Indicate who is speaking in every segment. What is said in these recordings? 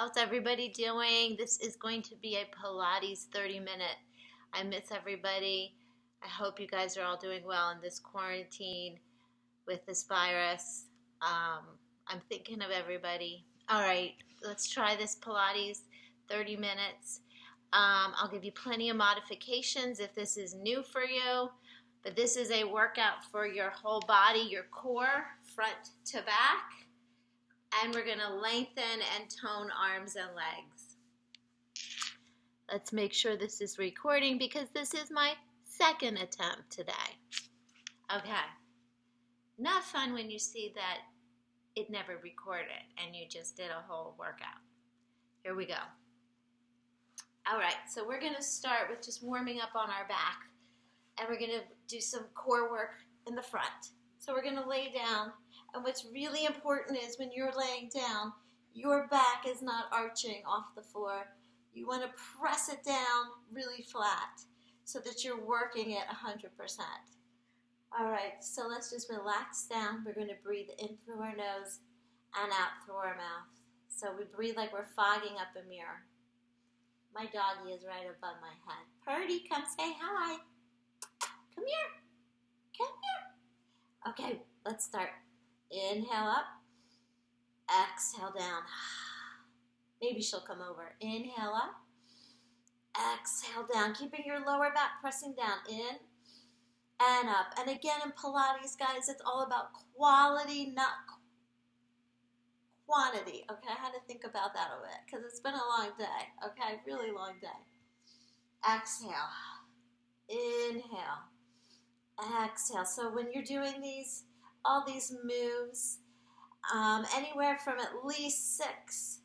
Speaker 1: How's everybody doing? This is going to be a Pilates 30-minute. I miss everybody. I hope you guys are all doing well in this quarantine with this virus. I'm thinking of everybody. All right, let's try this Pilates 30 minutes. I'll give you plenty of modifications if this is new for you, but this is a workout for your whole body, your core, front to back. And we're going to lengthen and tone arms and legs. Let's make sure this is recording because this is my second attempt today. Okay. Not fun when you see that it never recorded and you just did a whole workout. Here we go. All right, so we're going to start with just warming up on our back. And we're going to do some core work in the front. So we're going to lay down. And what's really important is when you're laying down, your back is not arching off the floor. You want to press it down really flat so that you're working it 100%. All right, so let's just relax down. We're going to breathe in through our nose and out through our mouth. So we breathe like we're fogging up a mirror. My doggy is right above my head. Purdy, come say hi. Come here. Come here. Okay, let's start. Inhale up, exhale down. Maybe she'll come over. Inhale up, exhale down. Keeping your lower back pressing down. In and up. And again, in Pilates, guys, it's all about quality, not quantity. Okay, I had to think about that a bit because it's been a long day. Okay, really long day. Exhale. Inhale. Exhale. So when you're doing all these moves, anywhere from at least 6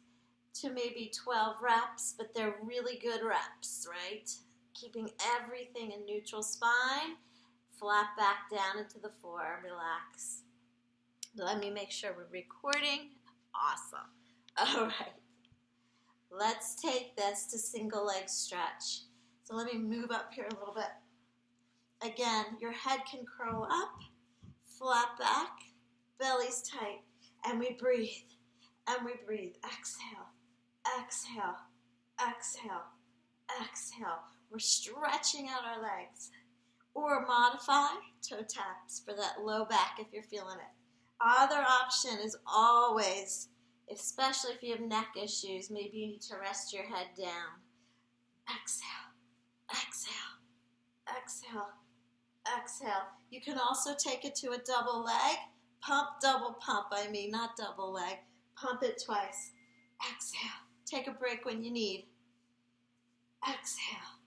Speaker 1: to maybe 12 reps, but they're really good reps, right? Keeping everything in neutral spine, flat back down into the floor, relax. Let me make sure we're recording. Awesome. All right. Let's take this to single leg stretch. So let me move up here a little bit. Again, your head can curl up. Flat back, belly's tight, and we breathe, and we breathe. Exhale, exhale, exhale, exhale. We're stretching out our legs. Or modify toe taps for that low back if you're feeling it. Other option is always, especially if you have neck issues, maybe you need to rest your head down. Exhale, exhale, exhale. Exhale. You can also take it to a double leg. Pump, double pump, not double leg. Pump it twice. Exhale. Take a break when you need. Exhale.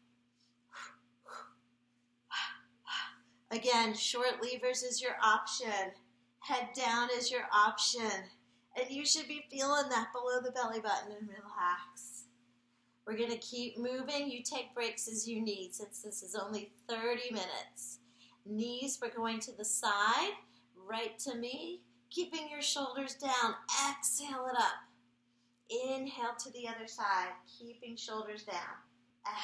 Speaker 1: Again, short levers is your option. Head down is your option. And you should be feeling that below the belly button and relax. We're going to keep moving. You take breaks as you need since this is only 30 minutes. Knees, we're going to the side, right to me, keeping your shoulders down. Exhale it up. Inhale to the other side, keeping shoulders down.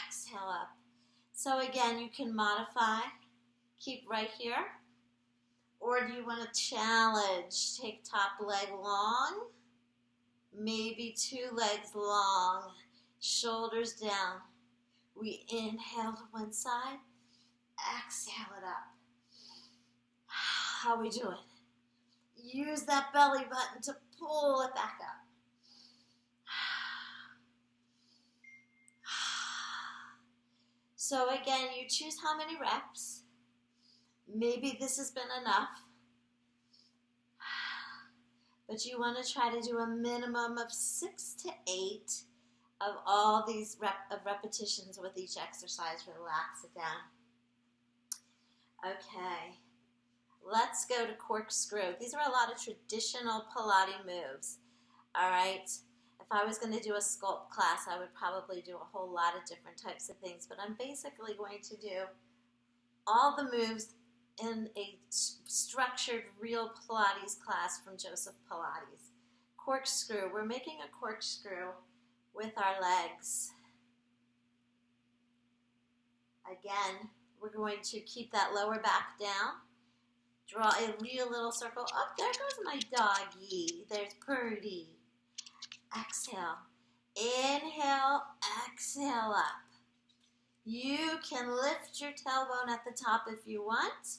Speaker 1: Exhale up. So again, you can modify. Keep right here. Or do you want to challenge? Take top leg long, maybe 2 legs long, shoulders down. We inhale to one side. Exhale it up. How are we doing? Use that belly button to pull it back up. So again, you choose how many reps. Maybe this has been enough. But you want to try to do a minimum of 6 to 8 of all these repetitions with each exercise. Relax it down. Okay, let's go to corkscrew. These are a lot of traditional Pilates moves, all right? If I was going to do a sculpt class, I would probably do a whole lot of different types of things, but I'm basically going to do all the moves in a structured real Pilates class from Joseph Pilates. Corkscrew, we're making a corkscrew with our legs. Again, we're going to keep that lower back down. Draw a real little circle. Oh, there goes my doggy. There's Purdy. Exhale. Inhale, exhale up. You can lift your tailbone at the top if you want.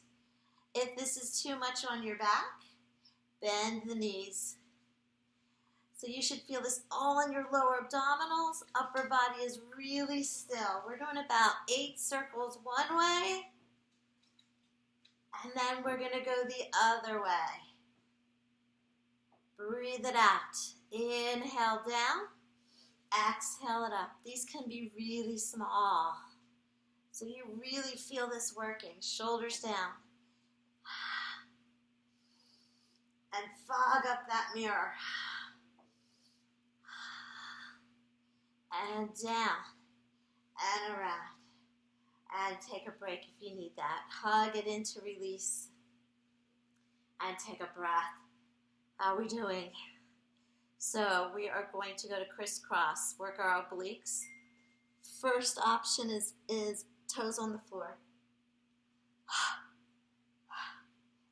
Speaker 1: If this is too much on your back, bend the knees. So you should feel this all in your lower abdominals. Upper body is really still. We're doing about 8 circles one way, and then we're going to go the other way. Breathe it out. Inhale down. Exhale it up. These can be really small. So you really feel this working. Shoulders down. And fog up that mirror. And down. And around. And take a break if you need that. Hug it into release. And take a breath. How are we doing? So we are going to go to crisscross, work our obliques. First option is toes on the floor.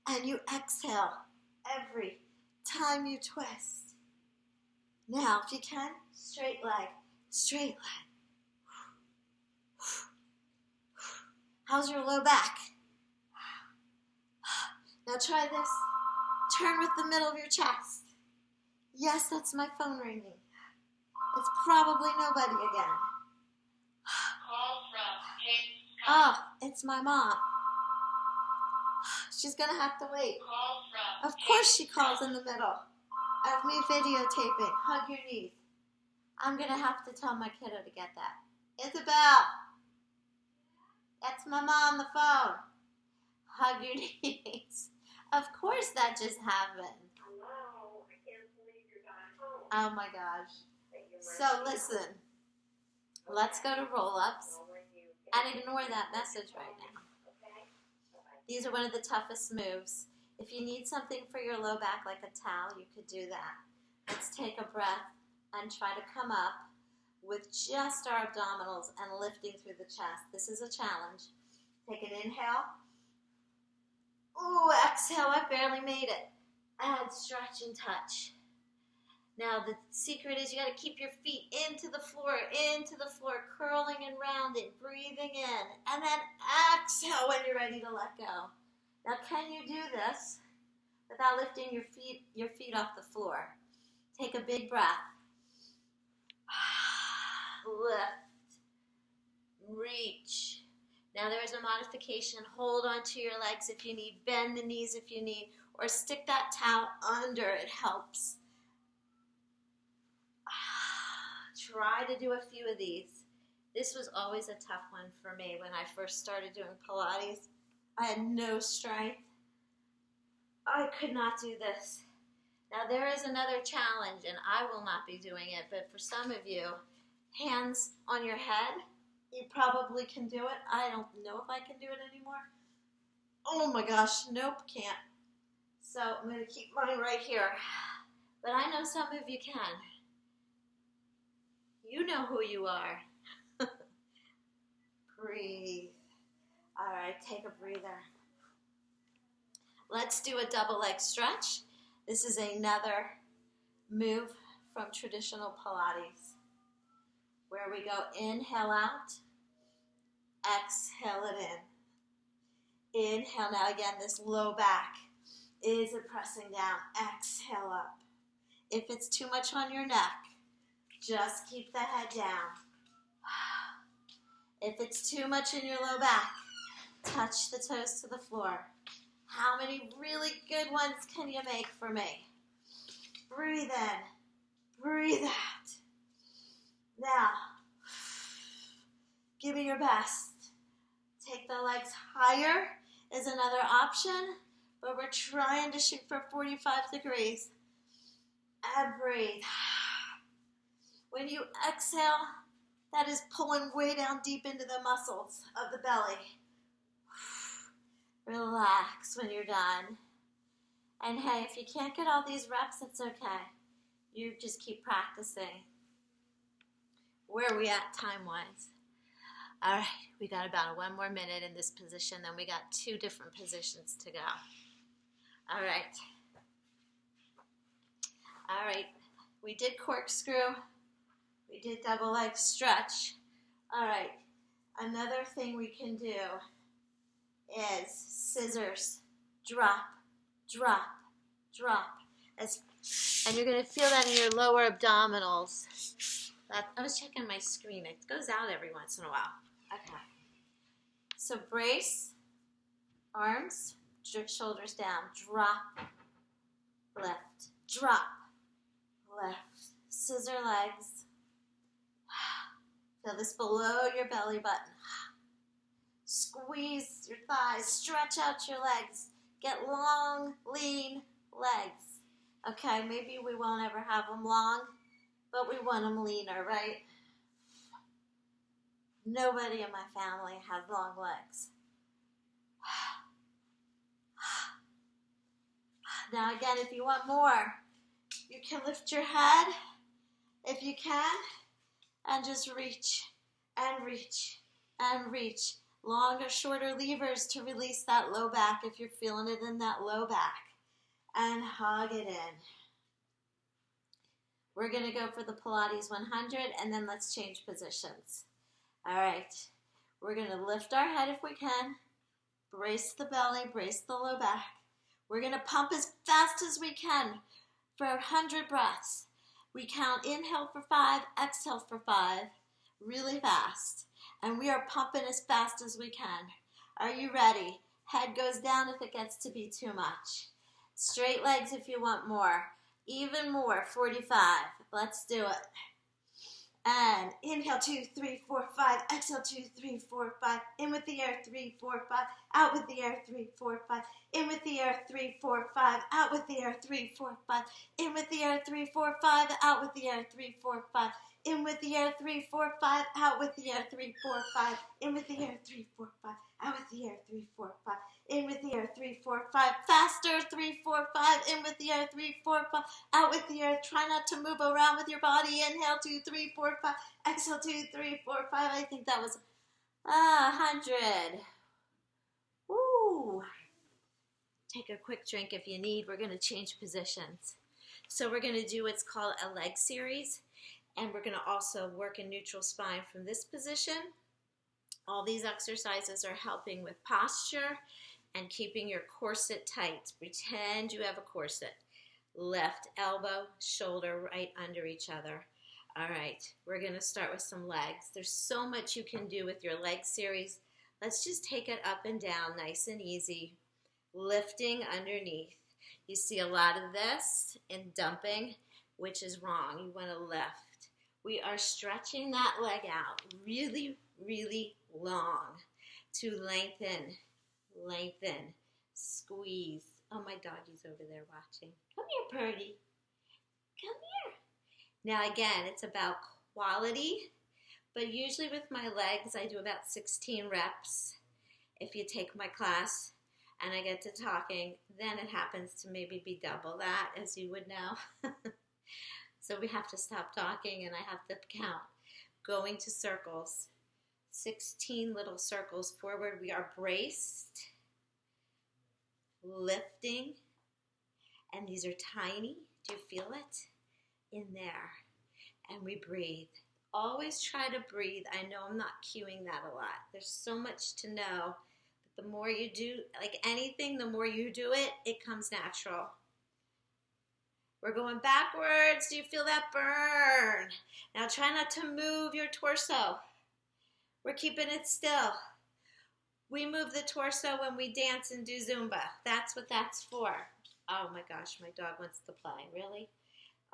Speaker 1: And you exhale every time you twist. Now, if you can, straight leg, straight leg. How's your low back? Now try this. Turn with the middle of your chest. Yes, that's my phone ringing. It's probably nobody again.
Speaker 2: Call from Kate.
Speaker 1: Oh, it's my mom. She's going to have to wait.
Speaker 2: Call from
Speaker 1: Of course she calls in the middle of me videotaping. Hug your knees. I'm going to have to tell my kiddo to get that. Isabel, that's my mom on the phone. Hug your knees. Of course that just happened.
Speaker 2: Hello, I can't believe you're not home.
Speaker 1: Oh my gosh. So listen, let's go to roll-ups and ignore that message right now. These are one of the toughest moves. If you need something for your low back like a towel, you could do that. Let's take a breath and try to come up with just our abdominals and lifting through the chest. This is a challenge. Take an inhale. Ooh, exhale, I barely made it. And stretch and touch. Now the secret is you got to keep your feet into the floor, curling and rounding, breathing in, and then exhale when you're ready to let go. Now can you do this without lifting your feet off the floor? Take a big breath. Lift. Reach. Now there is a modification. Hold onto your legs if you need, bend the knees if you need, or stick that towel under. It helps. Try to do a few of these. This was always a tough one for me when I first started doing Pilates. I had no strength. I could not do this. Now there is another challenge, and I will not be doing it, but for some of you, hands on your head. You probably can do it. I don't know if I can do it anymore. Oh my gosh, nope, can't. So I'm going to keep mine right here. But I know some of you can. You know who you are. Breathe. All right, take a breather. Let's do a double leg stretch. This is another move from traditional Pilates, where we go inhale out, exhale it in. Inhale. Now again, this low back, is it pressing down? Exhale up. If it's too much on your neck, just keep the head down. If it's too much in your low back, touch the toes to the floor. How many really good ones can you make for me? Breathe in, breathe out. Now, give me your best. Take the legs higher is another option, but we're trying to shoot for 45 degrees. And breathe. When you exhale, that is pulling way down deep into the muscles of the belly. Relax when you're done. And hey, if you can't get all these reps, it's okay. You just keep practicing. Where are we at time-wise? All right, we got about one more minute in this position, then we got 2 different positions to go. All right. All right, we did corkscrew. We did double leg stretch. All right, another thing we can do is scissors, drop, drop, drop. And you're going to feel that in your lower abdominals. I was checking my screen. It goes out every once in a while. Okay. So brace, arms, shoulders down, drop, lift, drop, lift. Scissor legs. Feel this below your belly button. Squeeze your thighs, stretch out your legs. Get long, lean legs. Okay, maybe we won't ever have them long, but we want them leaner, right? Nobody in my family has long legs. Now again, if you want more, you can lift your head, if you can, and just reach and reach and reach. Longer, shorter levers to release that low back if you're feeling it in that low back. And hug it in. We're going to go for the Pilates 100, and then let's change positions. All right. We're going to lift our head if we can. Brace the belly, brace the low back. We're going to pump as fast as we can for 100 breaths. We count inhale for 5, exhale for 5, really fast. And we are pumping as fast as we can. Are you ready? Head goes down if it gets to be too much. Straight legs if you want more. Even more, 45. Let's do it. And inhale, 2, 3, 4, 5. Exhale, 2, 3, 4, 5. In with the air, 3, 4, 5. Out with the air, 3, 4, 5. In with the air, 3, 4, 5. Out with the air, 3, 4, 5. In with the air, 3, 4, 5. Out with the air, 3, 4, 5. In with the air, 3, 4, 5. Out with the air, 3, 4, 5. In with the air, 3, 4, 5. Out with the air, 3, 4, 5. In with the air, 3, 4, 5. Faster, 3, 4, 5. In with the air, 3, 4, 5. Out with the air. Try not to move around with your body. Inhale, 2, 3, 4, 5. Exhale, 2, 3, 4, 5. I think that was 100. Woo. Take a quick drink if you need. We're going to change positions. So we're going to do what's called a leg series. And we're going to also work in neutral spine from this position. All these exercises are helping with posture and keeping your corset tight. Pretend you have a corset. Left elbow, shoulder right under each other. All right, we're going to start with some legs. There's so much you can do with your leg series. Let's just take it up and down nice and easy. Lifting underneath. You see a lot of this in dumping, which is wrong. You want to lift. We are stretching that leg out really, really long to lengthen, lengthen, squeeze. Oh, my doggy's over there watching. Come here, Purdy. Come here. Now, again, it's about quality, but usually with my legs, I do about 16 reps. If you take my class and I get to talking, then it happens to maybe be double that, as you would know. So we have to stop talking and I have to count. Going to circles. 16 little circles forward. We are braced. Lifting. And these are tiny. Do you feel it? In there. And we breathe. Always try to breathe. I know I'm not cueing that a lot. There's so much to know. But the more you do, like anything, the more you do it, it comes natural. We're going backwards. Do you feel that burn? Now try not to move your torso. We're keeping it still. We move the torso when we dance and do Zumba. That's what that's for. Oh my gosh, my dog wants to play. Really?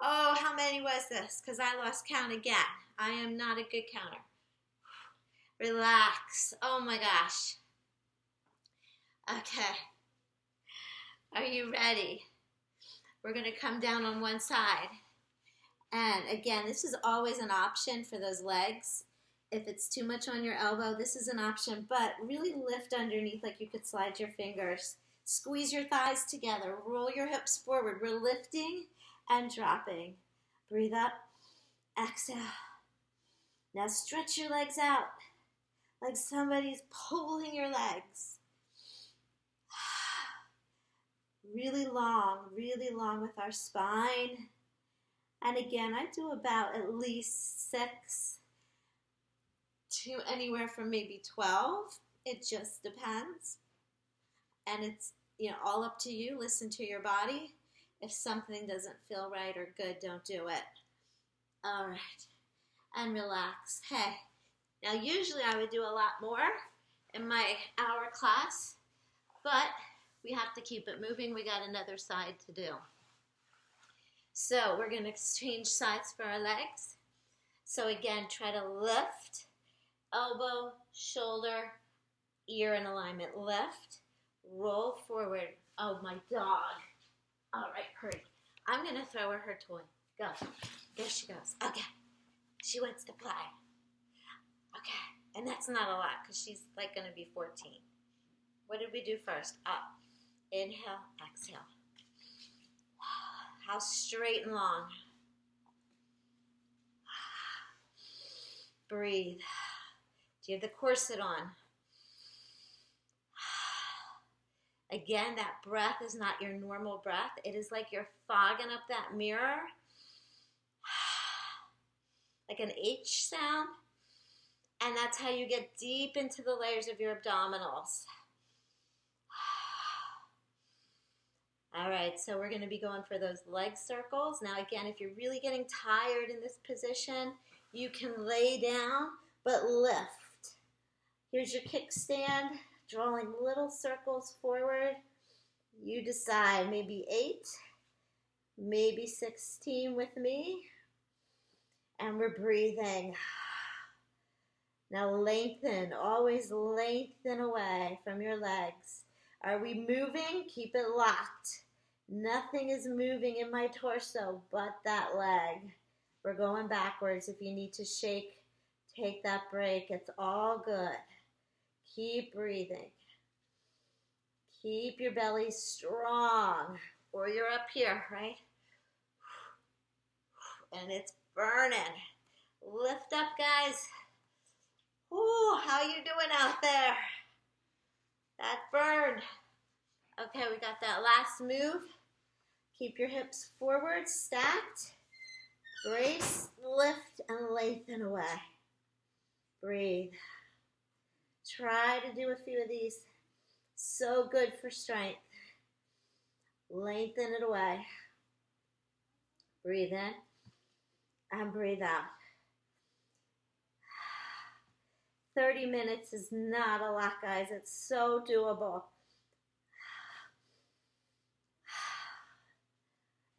Speaker 1: Oh, how many was this? Because I lost count again. I am not a good counter. Relax. Oh my gosh. Okay. Are you ready? We're going to come down on one side. And again, this is always an option for those legs. If it's too much on your elbow, this is an option. But really lift underneath like you could slide your fingers. Squeeze your thighs together. Roll your hips forward. We're lifting and dropping. Breathe up. Exhale. Now stretch your legs out like somebody's pulling your legs. Really long with our spine. And again, I do about at least 6 to anywhere from maybe 12. It just depends. And it's, all up to you. Listen to your body. If something doesn't feel right or good, don't do it. All right. And relax. Hey, now usually I would do a lot more in my hour class, but we have to keep it moving. We got another side to do. So we're going to exchange sides for our legs. So again, try to lift, elbow, shoulder, ear in alignment. Lift, roll forward. Oh, my dog. All right, hurry. I'm going to throw her toy. Go. There she goes. Okay. She wants to play. Okay. And that's not a lot because she's like going to be 14. What did we do first? Up. Inhale, exhale. How straight and long. Breathe. Do you have the corset on? Again, that breath is not your normal breath. It is like you're fogging up that mirror. Like an H sound. And that's how you get deep into the layers of your abdominals. All right, so we're going to be going for those leg circles. Now again, if you're really getting tired in this position, you can lay down, but lift. Here's your kickstand, drawing little circles forward. You decide, maybe 8, maybe 16 with me. And we're breathing. Now lengthen, always lengthen away from your legs. Are we moving? Keep it locked. Nothing is moving in my torso but that leg. We're going backwards. If you need to shake, take that break. It's all good. Keep breathing. Keep your belly strong, or you're up here, right? And it's burning. Lift up, guys. Ooh, how you doing out there? That burned. Okay, we got that last move. Keep your hips forward, stacked. Brace, lift, and lengthen away. Breathe. Try to do a few of these. So good for strength. Lengthen it away. Breathe in and breathe out. 30 minutes is not a lot, guys. It's so doable.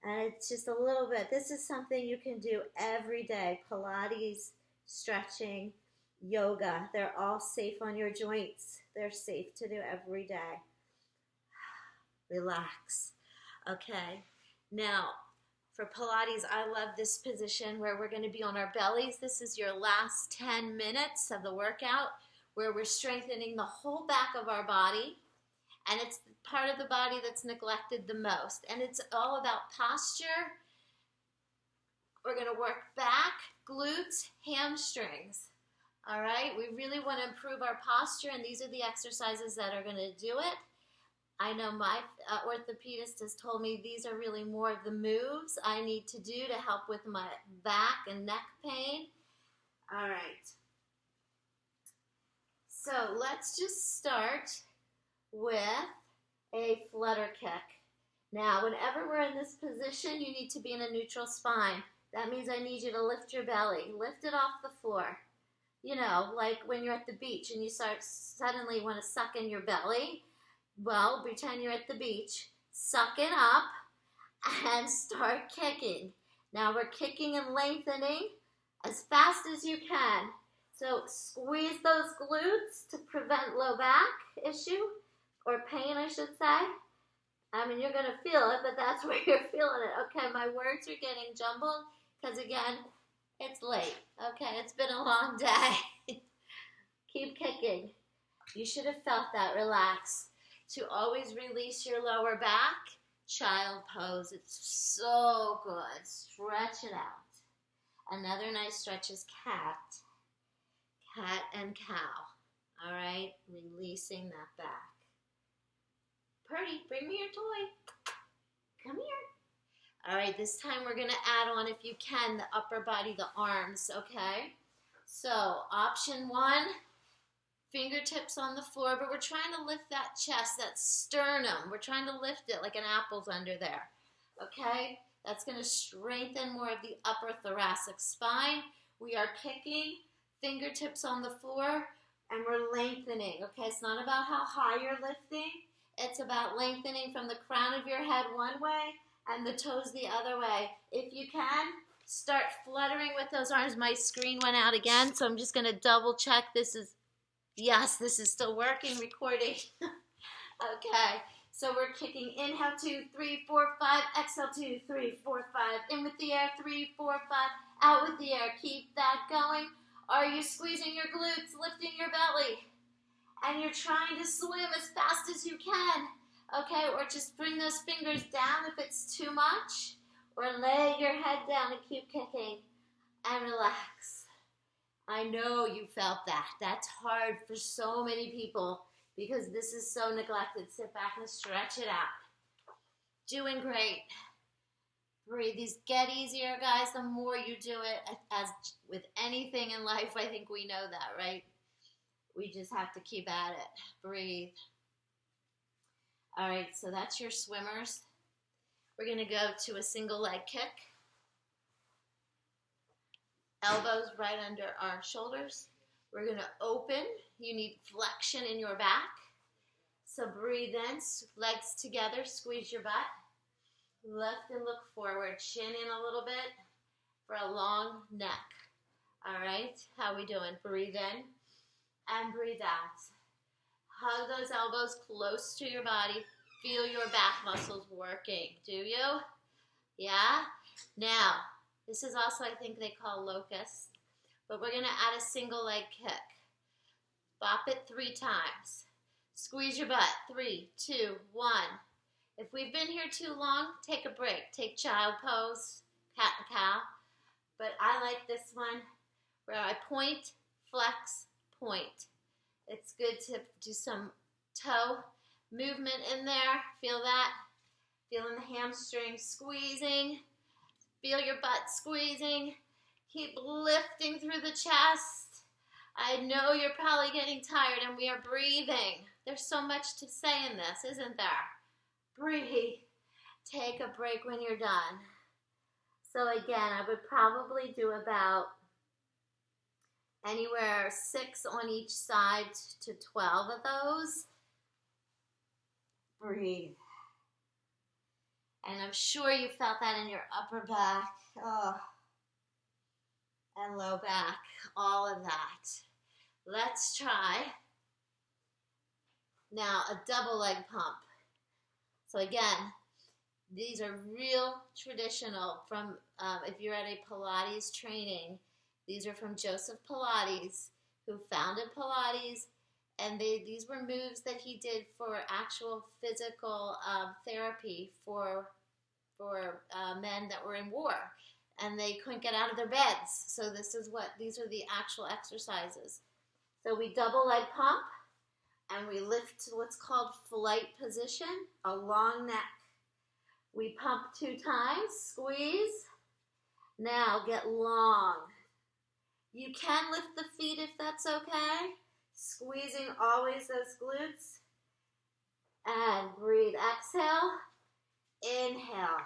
Speaker 1: And it's just a little bit. This is something you can do every day. Pilates, stretching, yoga. They're all safe on your joints. They're safe to do every day. Relax. Okay. Now, for Pilates, I love this position where we're going to be on our bellies. This is your last 10 minutes of the workout where we're strengthening the whole back of our body. And it's the part of the body that's neglected the most. And it's all about posture. We're going to work back, glutes, hamstrings. All right? We really want to improve our posture, and these are the exercises that are going to do it. I know my orthopedist has told me these are really more of the moves I need to do to help with my back and neck pain. All right. So let's just start with a flutter kick. Now, whenever we're in this position, you need to be in a neutral spine. That means I need you to lift your belly. Lift it off the floor. You know, like when you're at the beach and you suddenly want to suck in your belly. Well, pretend you're at the beach. Suck it up and start kicking. Now we're kicking and lengthening as fast as you can. So squeeze those glutes to prevent low back issue or pain, I should say. I mean, you're going to feel it, but that's where you're feeling it. Okay, my words are getting jumbled because, again, it's late. Okay, it's been a long day. Keep kicking. You should have felt that. Relax. To always release your lower back, child pose. It's so good. Stretch it out. Another nice stretch is cat. Cat and cow. All right? Releasing that back. Purdy, bring me your toy. Come here. All right, this time we're gonna add on, if you can, the upper body, the arms, okay? So option one, fingertips on the floor, but we're trying to lift that chest, that sternum. We're trying to lift it like an apple's under there, okay? That's gonna strengthen more of the upper thoracic spine. We are kicking, fingertips on the floor, and we're lengthening, okay? It's not about how high you're lifting. It's about lengthening from the crown of your head one way and the toes the other way. If you can, start fluttering with those arms. My screen went out again, so I'm just gonna double check this is, yes, this is still working, recording. Okay, so we're kicking, inhale 2, 3, 4, 5, exhale 2, 3, 4, 5, in with the air 3, 4, 5, out with the air. Keep that going. Are you squeezing your glutes, lifting your belly? And you're trying to swim as fast as you can, okay? Or just bring those fingers down if it's too much, or lay your head down and keep kicking and relax. I know you felt that. That's hard for so many people because this is so neglected. Sit back and stretch it out. Doing great. Breathe. These get easier, guys, the more you do it. As with anything in life, I think we know that, right? We just have to keep at it. Breathe. All right, so that's your swimmers. We're going to go to a single leg kick. Elbows right under our shoulders. We're going to open. You need flexion in your back. So breathe in, legs together, squeeze your butt. Lift and look forward. Chin in a little bit for a long neck. All right, how we doing? Breathe in and breathe out. Hug those elbows close to your body. Feel your back muscles working. Do you? Yeah? Now, this is also, I think they call locust, but we're going to add a single leg kick. Bop it 3 times. Squeeze your butt. 3, 2, 1. If we've been here too long, take a break. Take child pose, cat and cow. But I like this one where I point, flex, point. It's good to do some toe movement in there. Feel that? Feeling the hamstring squeezing. Feel your butt squeezing. Keep lifting through the chest. I know you're probably getting tired, and we are breathing. There's so much to say in this, isn't there? Breathe. Take a break when you're done. So again, I would probably do about anywhere 6 on each side to 12 of those. Breathe. And I'm sure you felt that in your upper back, and low back, all of that. Let's try now a double leg pump. So again, these are real traditional from, if you're at a Pilates training, these are from Joseph Pilates, who founded Pilates, and these were moves that he did for actual physical therapy for men that were in war, and they couldn't get out of their beds. So these are the actual exercises. So we double leg pump, and we lift to what's called flight position, a long neck. We pump 2 times, squeeze. Now get long. You can lift the feet if that's okay. Squeezing always those glutes. And breathe. Exhale. Inhale.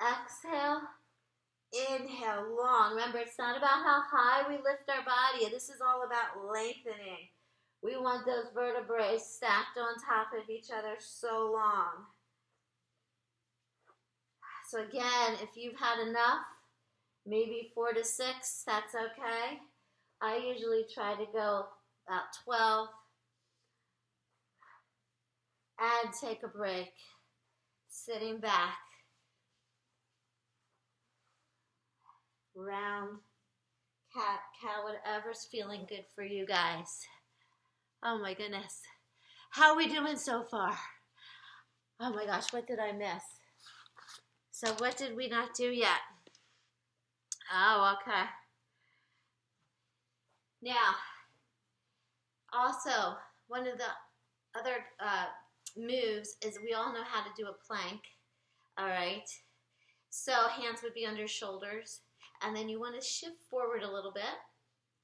Speaker 1: Exhale. Inhale. Long. Remember, it's not about how high we lift our body. This is all about lengthening. We want those vertebrae stacked on top of each other so long. So again, if you've had enough, maybe 4 to 6, that's okay. I usually try to go about 12 and take a break, sitting back, round, cat, cow, whatever's feeling good for you guys. Oh my goodness. How are we doing so far? Oh my gosh, what did I miss? So what did we not do yet? Oh, okay. Now, also, one of the other moves is we all know how to do a plank, all right? So hands would be under shoulders. And then you want to shift forward a little bit.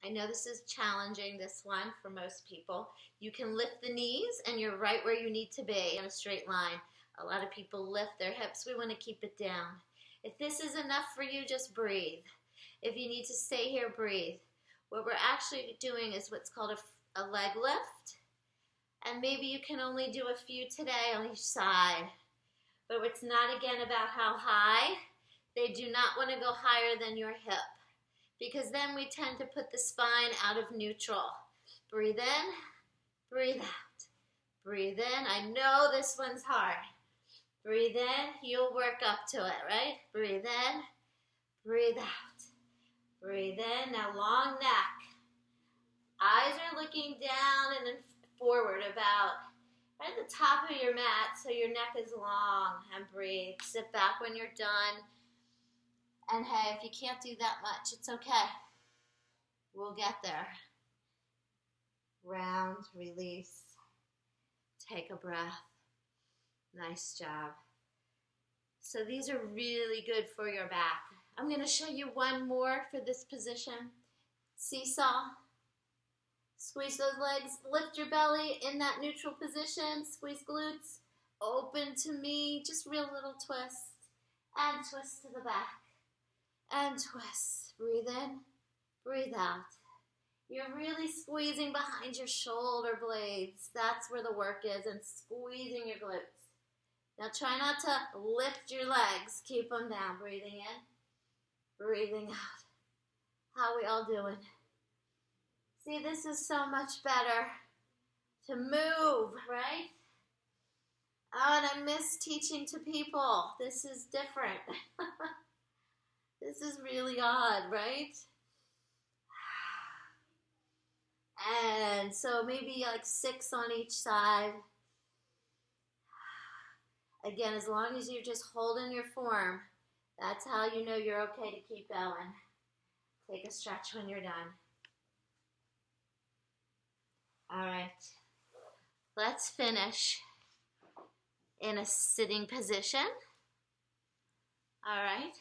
Speaker 1: I know this is challenging, this one, for most people. You can lift the knees and you're right where you need to be in a straight line. A lot of people lift their hips. We want to keep it down. If this is enough for you, just breathe. If you need to stay here, breathe. What we're actually doing is what's called a leg lift. And maybe you can only do a few today on each side. But it's not, again, about how high. They do not want to go higher than your hip, because then we tend to put the spine out of neutral. Breathe in, breathe out. Breathe in. I know this one's hard. Breathe in. You'll work up to it, right? Breathe in, breathe out. Breathe in. Now long neck. Eyes are looking down and then forward about right at the top of your mat so your neck is long. And breathe. Sit back when you're done. And hey, if you can't do that much, it's okay. We'll get there. Round, release. Take a breath. Nice job. So these are really good for your back. I'm going to show you one more for this position. Seesaw. Squeeze those legs. Lift your belly in that neutral position. Squeeze glutes. Open to me. Just real little twist. And twist to the back. And twist. Breathe in, breathe out. You're really squeezing behind your shoulder blades. That's where the work is, and squeezing your glutes. Now try not to lift your legs. Keep them down. Breathing in, breathing out. How are we all doing? See, this is so much better to move, right? Oh, and I miss teaching to people. This is different. This is really odd, right? And so maybe like 6 on each side. Again, as long as you're just holding your form, that's how you know you're okay to keep going. Take a stretch when you're done. All right. Let's finish in a sitting position. All right.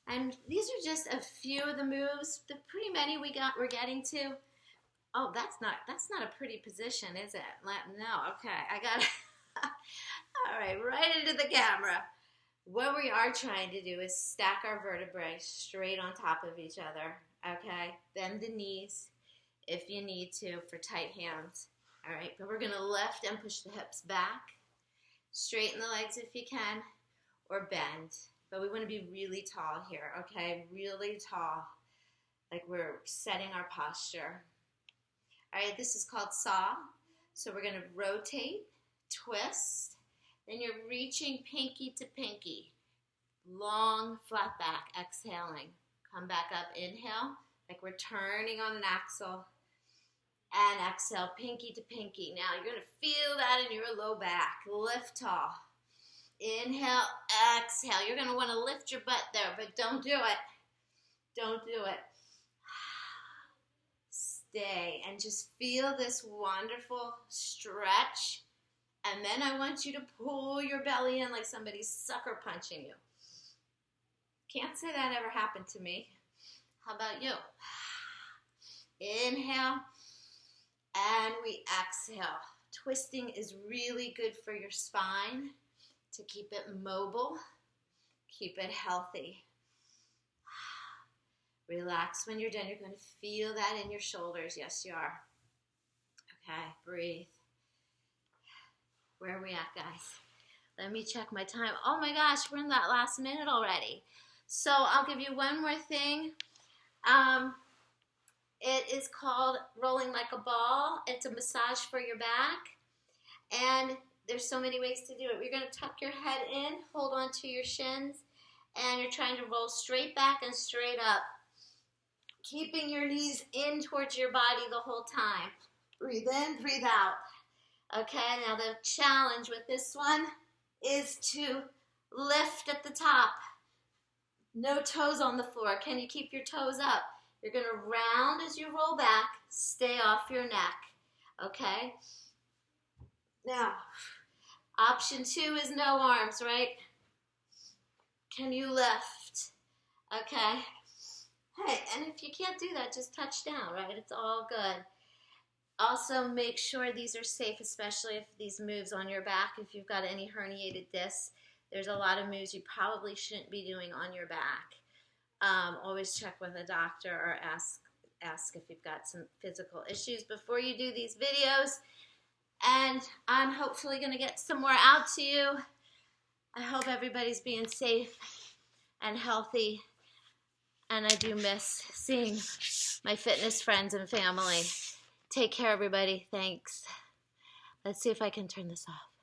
Speaker 1: And these are just a few of the moves. The pretty many we're getting to. Oh, that's not a pretty position, is it? No, okay. I got it. All right into the camera. What we are trying to do is stack our vertebrae straight on top of each other, okay? Bend the knees if you need to for tight hands, all right? But we're going to lift and push the hips back. Straighten the legs if you can, or bend. But we want to be really tall here, okay? Really tall, like we're setting our posture. All right, this is called saw. So we're going to rotate, twist, then you're reaching pinky to pinky. Long, flat back, exhaling. Come back up, inhale, like we're turning on an axle. And exhale, pinky to pinky. Now you're going to feel that in your low back. Lift tall. Inhale, exhale. You're going to want to lift your butt there, but don't do it. Don't do it. Stay and just feel this wonderful stretch. And then I want you to pull your belly in like somebody's sucker punching you. Can't say that ever happened to me. How about you? Inhale, and we exhale. Twisting is really good for your spine to keep it mobile, keep it healthy. Relax when you're done. You're going to feel that in your shoulders. Yes, you are. Okay, breathe. Where are we at, guys? Let me check my time. Oh my gosh, we're in that last minute already. So I'll give you one more thing. It is called rolling like a ball. It's a massage for your back. And there's so many ways to do it. You're going to tuck your head in, hold on to your shins, and you're trying to roll straight back and straight up. Keeping your knees in towards your body the whole time. Breathe in, breathe out. Okay, now the challenge with this one is to lift at the top. No toes on the floor. Can you keep your toes up? You're going to round as you roll back. Stay off your neck. Okay? Now, option 2 is no arms, right? Can you lift? Okay. Hey, and if you can't do that, just touch down, right? It's all good. Also, make sure these are safe, especially if these moves on your back. If you've got any herniated discs, there's a lot of moves you probably shouldn't be doing on your back. Always check with a doctor or ask if you've got some physical issues before you do these videos. And I'm hopefully going to get some more out to you. I hope everybody's being safe and healthy. And I do miss seeing my fitness friends and family. Take care, everybody. Thanks. Let's see if I can turn this off.